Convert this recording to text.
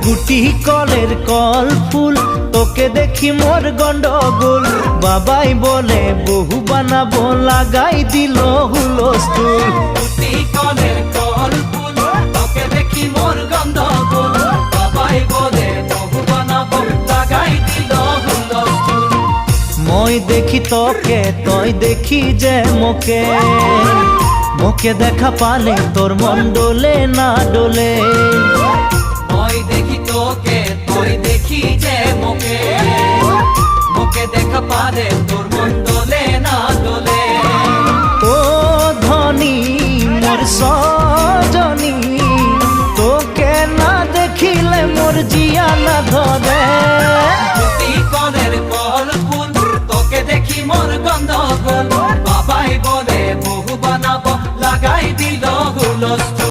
গুটি কলের কল ফুল তোকে দেখি মোর গন্ডগোল বাবাই বলে বহু বানাবো লাগাই দিল হুলস্থুল গুটি কলের কল ফুল তোকে দেখি মোর গন্ডগোল বাবাই বলে বহু বানাবো লাগাই দিল হুলস্থুল মই দেখি তোকে তই দেখি যে মোকে মোকে দেখা পালে তোর মন ডোলে না ডোলে মই দেখি তোকে তুই দেখি যে মোকে মোকে দেখা পারে তোর মন দোলে না দোলে ও ধনী মোর